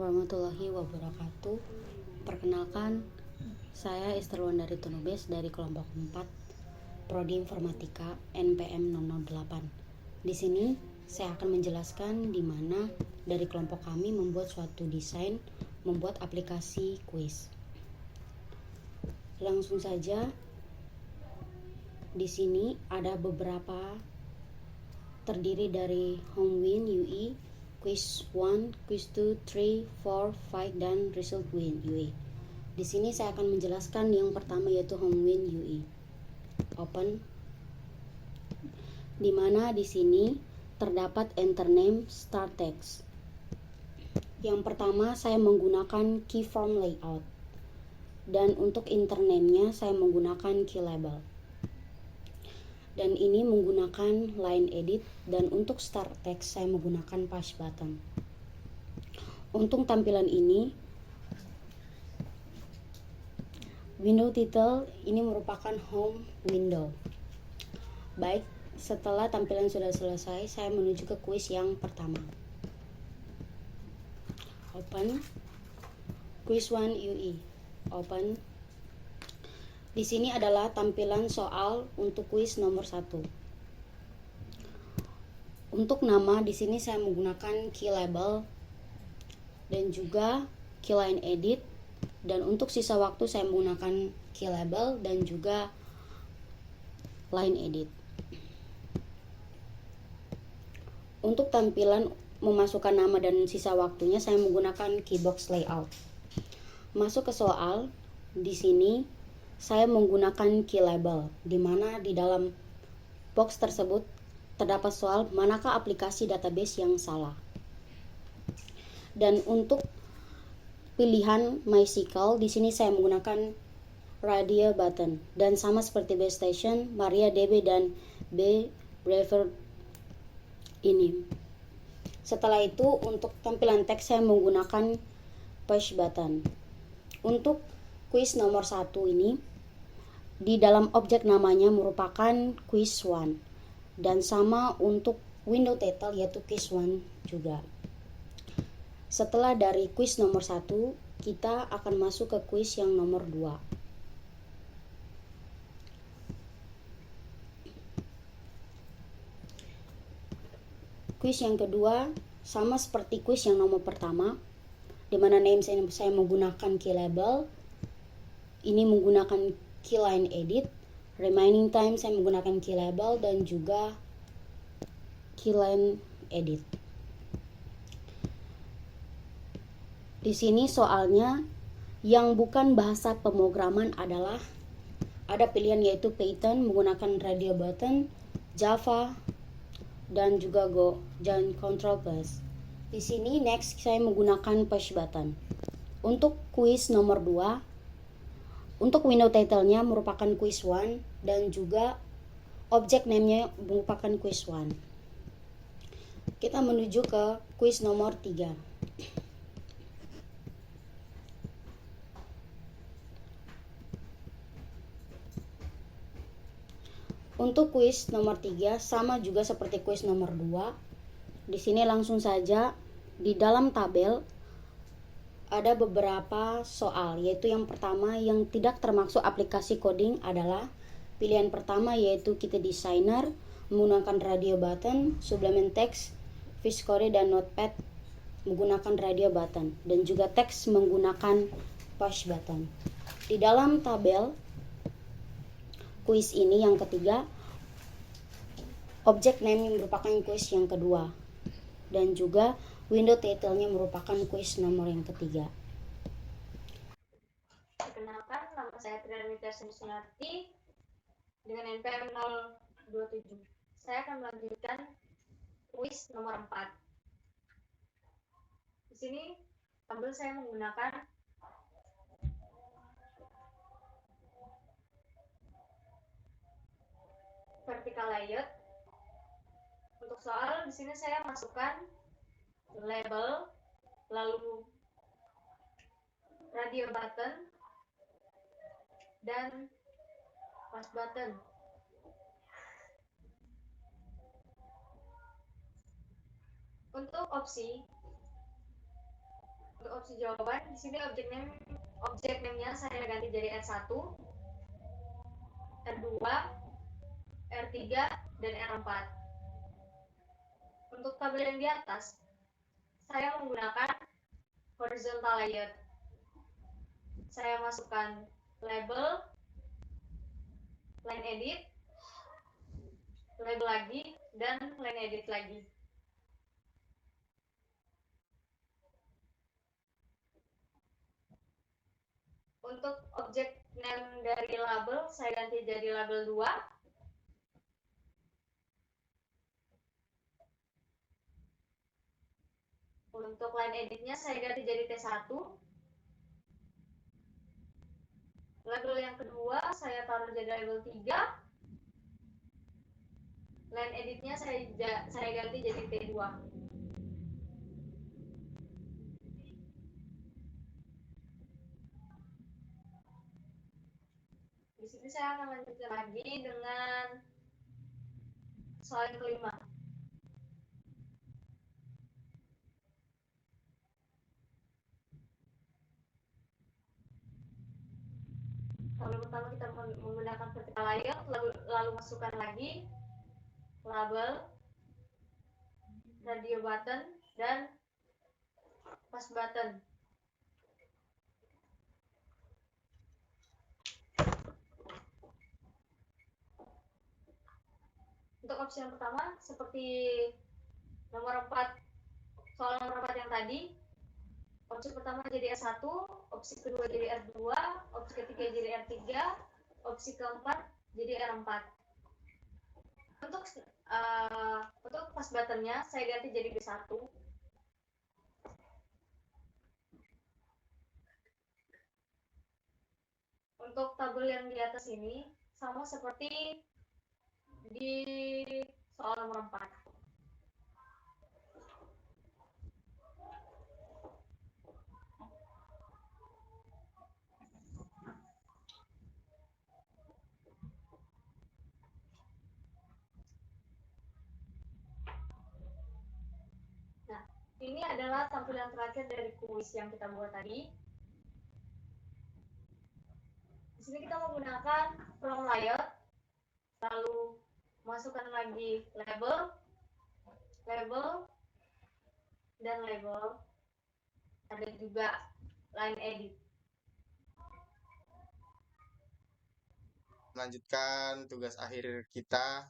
warahmatullahi wabarakatuh. Perkenalkan, saya Esther Wandari Tunubes dari kelompok 4 Prodi Informatika NPM 008. Di sini saya akan menjelaskan di mana dari kelompok kami membuat suatu desain membuat aplikasi kuis. Langsung saja, di sini ada beberapa terdiri dari Homewin UE, Quiz 1, Quiz 2, 3, 4, 5, dan Result Win UE. Di sini saya akan menjelaskan yang pertama yaitu Homewin UE. Open. Di mana di sini terdapat enter name start text. Yang pertama saya menggunakan keyform layout. Dan untuk intername-nya saya menggunakan key label. Dan ini menggunakan line edit, dan untuk start text saya menggunakan push button. Untuk tampilan ini, window title ini merupakan home window. Baik, setelah tampilan sudah selesai, saya menuju ke kuis yang pertama. Open. Quiz 1 UE. Open. Di sini adalah tampilan soal untuk kuis nomor 1. Untuk nama di sini saya menggunakan key label dan juga key line edit, dan untuk sisa waktu saya menggunakan key label dan juga line edit. Untuk tampilan memasukkan nama dan sisa waktunya saya menggunakan keybox layout. Masuk ke soal, di sini saya menggunakan key label, di mana di dalam box tersebut terdapat soal manakah aplikasi database yang salah. Dan untuk pilihan MySQL, di sini saya menggunakan radio button, dan sama seperti base station, MariaDB dan Browser ini. Setelah itu untuk tampilan teks saya menggunakan push button. Untuk kuis nomor 1 ini, di dalam objek namanya merupakan quiz 1, dan sama untuk window title yaitu quiz 1 juga. Setelah dari kuis nomor 1, kita akan masuk ke kuis yang nomor 2. Kuis yang kedua sama seperti kuis yang nomor pertama, di mana name saya menggunakan key label, ini menggunakan key line edit, remaining time saya menggunakan key label dan juga key line edit. Di sini soalnya yang bukan bahasa pemrograman adalah ada pilihan yaitu Python menggunakan radio button, Java, dan juga Go dan Control Plus. Di sini next saya menggunakan push button. Untuk kuis nomor 2, untuk window title-nya merupakan quiz 1 dan juga object name-nya merupakan quiz 1. Kita menuju ke kuis nomor 3. Untuk kuis nomor 3 sama juga seperti kuis nomor 2. Di sini langsung saja di dalam tabel ada beberapa soal, yaitu yang pertama yang tidak termasuk aplikasi coding adalah pilihan pertama yaitu kita designer menggunakan radio button, Sublime Text, VSCode dan Notepad menggunakan radio button, dan juga teks menggunakan push button. Di dalam tabel kuis ini yang ketiga, object name merupakan kuis yang kedua, dan juga window title-nya merupakan kuis nomor yang ketiga. Perkenalkan, nama saya Trianita Sunarti dengan NPM 027. Saya akan melanjutkan kuis nomor 4. Di sini tabel saya menggunakan vertical layout. Untuk soal di sini saya masukkan label, lalu radio button dan push button. Untuk opsi Untuk opsi jawaban, di sini objek name-nya saya ganti jadi R1, R2, R3, dan R4. Untuk tabel yang di atas, saya menggunakan horizontal layer. Saya masukkan label, line edit, label lagi, dan line edit lagi. Untuk objek name dari label, saya ganti jadi label 2. Untuk line editnya, saya ganti jadi T1. Label yang kedua, saya taruh jadi label 3. Line editnya saya ganti jadi T2. Di sini saya akan lanjutkan lagi dengan soal yang kelima. Lalu pertama kita menggunakan vertical layer, lalu masukkan lagi label, radio button, dan pass button. Untuk opsi yang pertama, seperti soal nomor 4 yang tadi, opsi pertama jadi R1, opsi kedua jadi R2, opsi ketiga jadi R3, opsi keempat jadi R4. Untuk pass buttonnya, saya ganti jadi B1. Untuk tabel yang di atas ini, sama seperti di soal nomor 4. Nah, ini adalah tampilan terakhir dari kuis yang kita buat tadi. Di sini kita menggunakan from layer, lalu masukkan lagi label, dan label. Ada juga line edit. Melanjutkan tugas akhir kita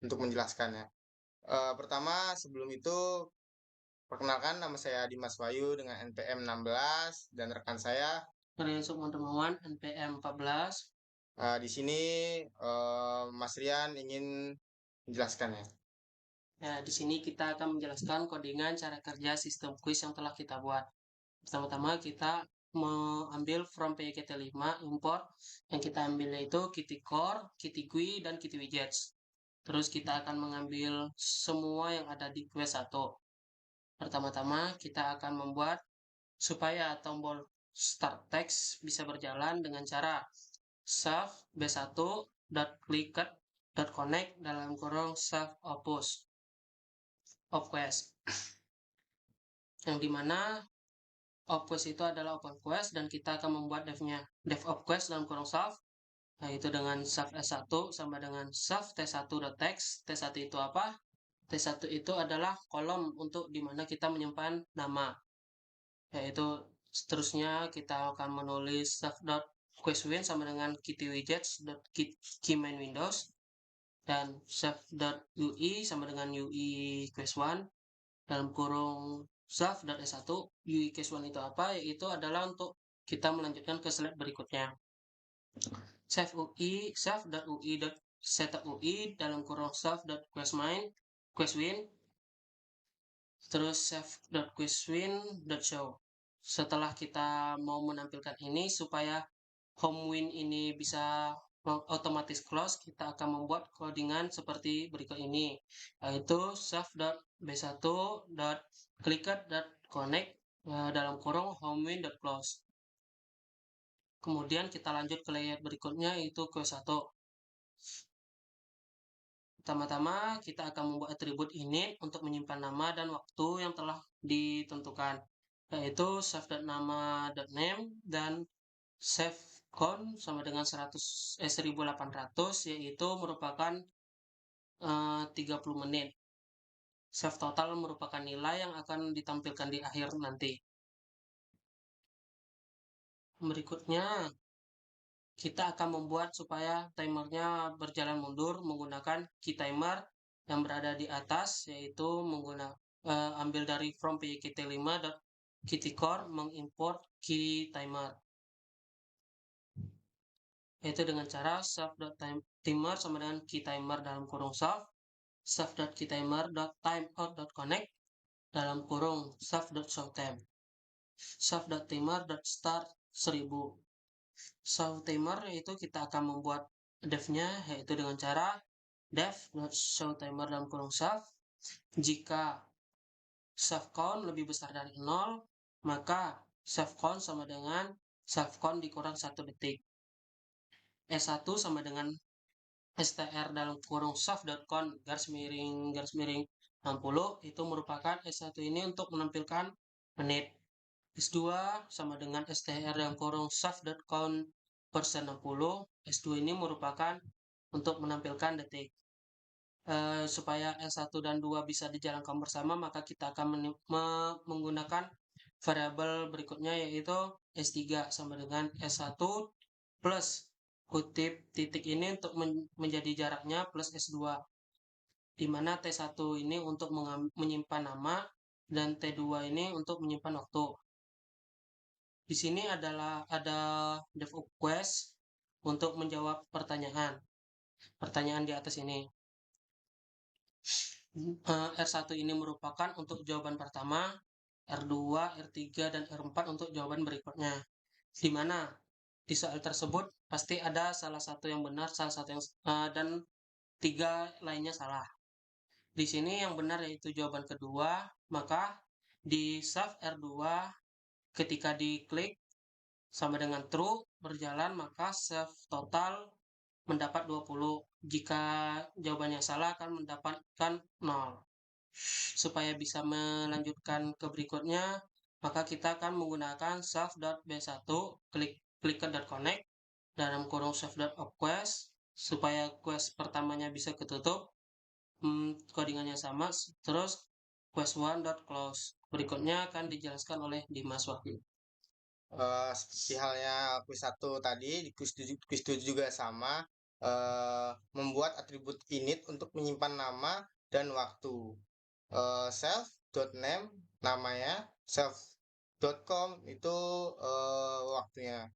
untuk menjelaskannya. Pertama, sebelum itu, perkenalkan nama saya Dimas Wahyu dengan NPM 16 dan rekan saya Rian Sukma Dermawan, NPM 14. Di sini Mas Rian ingin menjelaskannya. Ya, di sini kita akan menjelaskan codingan cara kerja sistem quiz yang telah kita buat. Pertama-tama kita mengambil from PYKT5 import yang kita ambil yaitu Kitty Core, Kitty GUI, dan Kitty Widgets. Terus kita akan mengambil semua yang ada di quest 1. Pertama-tama kita akan membuat supaya tombol start text bisa berjalan dengan cara save b1.clicked.connect dalam kurung save opus of quest, yang dimana of quest itu adalah open quest dan kita akan membuat dev of quest dalam kurung save, yaitu dengan save s1 sama dengan save t1.text. T1 itu apa? T1 itu adalah kolom untuk dimana kita menyimpan nama, yaitu seterusnya kita akan menulis save.questWin sama dengan kitty widgets.key main windows, dan save.ui sama dengan ui quest1 dalam kurung save.s1. ui quest1 itu apa? Yaitu adalah untuk kita melanjutkan ke slide berikutnya. save.ui.setupui dalam kurung save.questWin, terus save.questWin.show. Setelah kita mau menampilkan ini supaya home win ini bisa otomatis close, kita akan membuat codingan seperti berikut ini, yaitu save.b1.clicked.connect dalam kurung home win.close. Kemudian kita lanjut ke layer berikutnya, yaitu quest 1. Pertama-tama kita akan membuat atribut init untuk menyimpan nama dan waktu yang telah ditentukan. yaitu save.nama.name dan save count sama dengan 1800, yaitu merupakan 30 menit. Save total merupakan nilai yang akan ditampilkan di akhir nanti. Berikutnya, kita akan membuat supaya timernya berjalan mundur menggunakan key timer yang berada di atas, yaitu ambil dari from pykt5.kittycore mengimport key timer, yaitu dengan cara save.timer sama dengan key timer dalam kurung save.keytimer.timeout.connect dalam kurung save.showtime, save.timer.start 1000. Showtimer yaitu kita akan membuat devnya, yaitu dengan cara dev.showtimer dalam kurung save. Jika save count lebih besar dari 0, maka save count sama dengan save count dikurang 1 detik. S1 sama dengan str dalam kurung save.count garis miring 60, itu merupakan S1 ini untuk menampilkan menit. S2 sama dengan str dalam kurung save.count persen 60. S2 ini merupakan untuk menampilkan detik. Supaya S1 dan 2 bisa dijalankan bersama, maka kita akan menggunakan variabel berikutnya, yaitu S3 sama dengan S1 plus kutip titik ini untuk menjadi jaraknya plus S2, di mana T1 ini untuk menyimpan nama dan T2 ini untuk menyimpan waktu. Di sini ada dev.quest untuk menjawab pertanyaan di atas ini. R1 ini merupakan untuk jawaban pertama, R2, R3, dan R4 untuk jawaban berikutnya. Di mana di soal tersebut pasti ada salah satu yang benar, dan 3 lainnya salah. Di sini yang benar yaitu jawaban kedua, maka di save R2 ketika diklik sama dengan true berjalan, maka save total mendapat 20. Jika jawabannya salah akan mendapatkan 0. Supaya bisa melanjutkan ke berikutnya, maka kita akan menggunakan save.b1 clicker.connect dalam kurung save.opquest supaya quest pertamanya bisa ketutup. Codingannya sama, terus quest1.close. Berikutnya akan dijelaskan oleh Dimas Wahyu. Seperti halnya quiz 1 tadi, di quiz 7 juga sama, membuat atribut init untuk menyimpan nama dan waktu. Self.name namanya, self.com itu waktunya,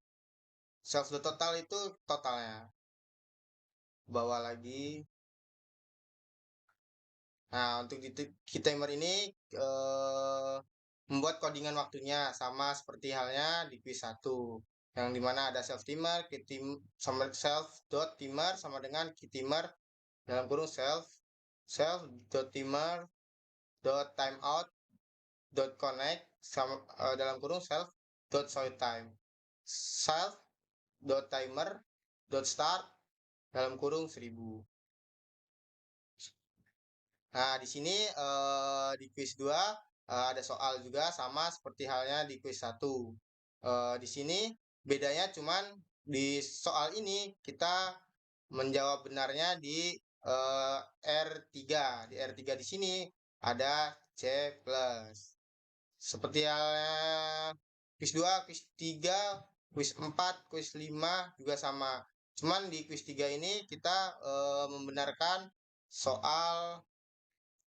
self.total itu totalnya. Bawa lagi. Nah, untuk di key timer ini membuat codingan waktunya sama seperti halnya di quiz 1, yang dimana ada self-timer, self.timer sama dengan key timer dalam kurung self.timer.timeout.connect dalam kurung self.showtime, self.timer.start dalam kurung 1000. Nah, di sini di quiz 2 ada soal juga sama seperti halnya di quiz 1. Di sini bedanya cuman di soal ini kita menjawab benarnya di R3. Di R3 di sini ada C+. Seperti halnya quiz 2, quiz 3, quiz 4, quiz 5 juga sama. Cuman di quiz 3 ini kita membenarkan soal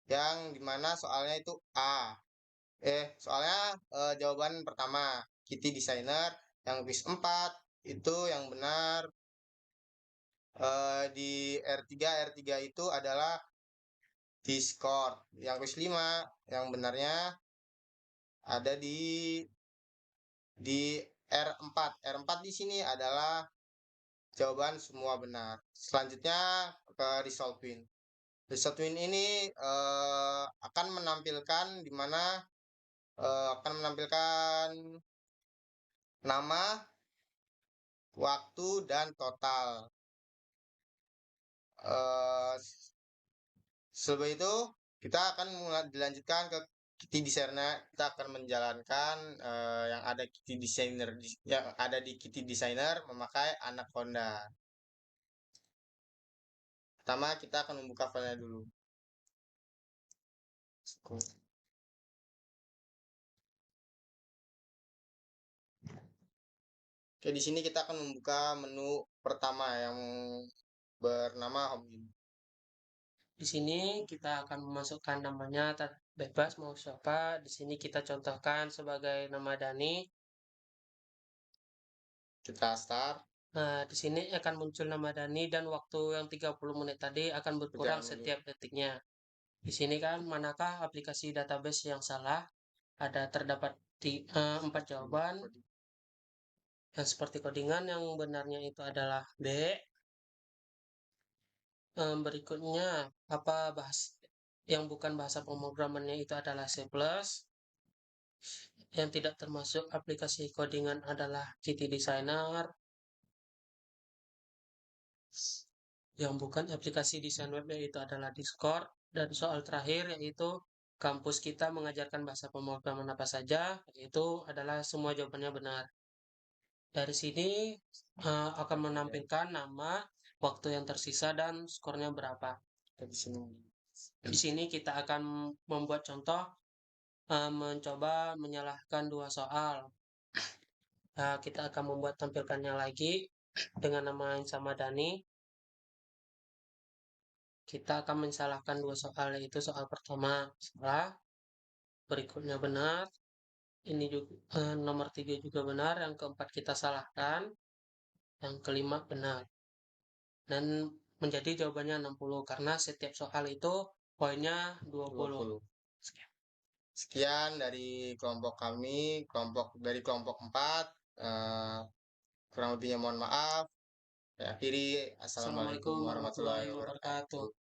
yang dimana soalnya itu A. Soalnya jawaban pertama Kitty Designer. Yang quiz 4 itu yang benar di R3 itu adalah Discord. Yang quiz 5 yang benarnya ada di R4. R4 di sini adalah jawaban semua benar. Selanjutnya ke result win. Result win ini akan menampilkan di mana akan menampilkan nama, waktu, dan total. Setelah itu kita akan dilanjutkan ke Kitty Designer kita akan menjalankan yang ada di Kitty Designer memakai Anaconda. Pertama kita akan membuka filenya dulu. Oke, di sini kita akan membuka menu pertama yang bernama Home. Di sini kita akan memasukkan namanya bebas mau siapa. Di sini kita contohkan sebagai nama Dani. Kita start. Nah, di sini akan muncul nama Dani dan waktu yang 30 menit tadi akan berkurang Berjalan setiap detiknya. Di sini kan manakah aplikasi database yang salah? Ada terdapat 4 jawaban. Dan seperti codingan yang benarnya itu adalah B. Berikutnya apa yang bukan bahasa pemrogramannya itu adalah C+. Yang tidak termasuk aplikasi codingan adalah Kitty Designer. Yang bukan aplikasi desain web yaitu adalah Discord. Dan soal terakhir yaitu kampus kita mengajarkan bahasa pemrograman apa saja, yaitu adalah semua jawabannya benar. Dari sini akan menampilkan nama, waktu yang tersisa, dan skornya berapa. Di sini kita akan membuat contoh mencoba menyalahkan 2 soal. Kita akan membuat tampilkannya lagi dengan nama yang sama Dani. Kita akan mensalahkan 2 soal, yaitu soal pertama salah, berikutnya benar, ini juga nomor 3 juga benar, yang keempat kita salahkan, yang kelima benar. Dan menjadi jawabannya 60 karena setiap soal itu poinnya 20. Sekian dari kelompok kami, dari kelompok 4. Kurang lebihnya mohon maaf. Saya akhiri. Assalamualaikum warahmatullahi wabarakatuh.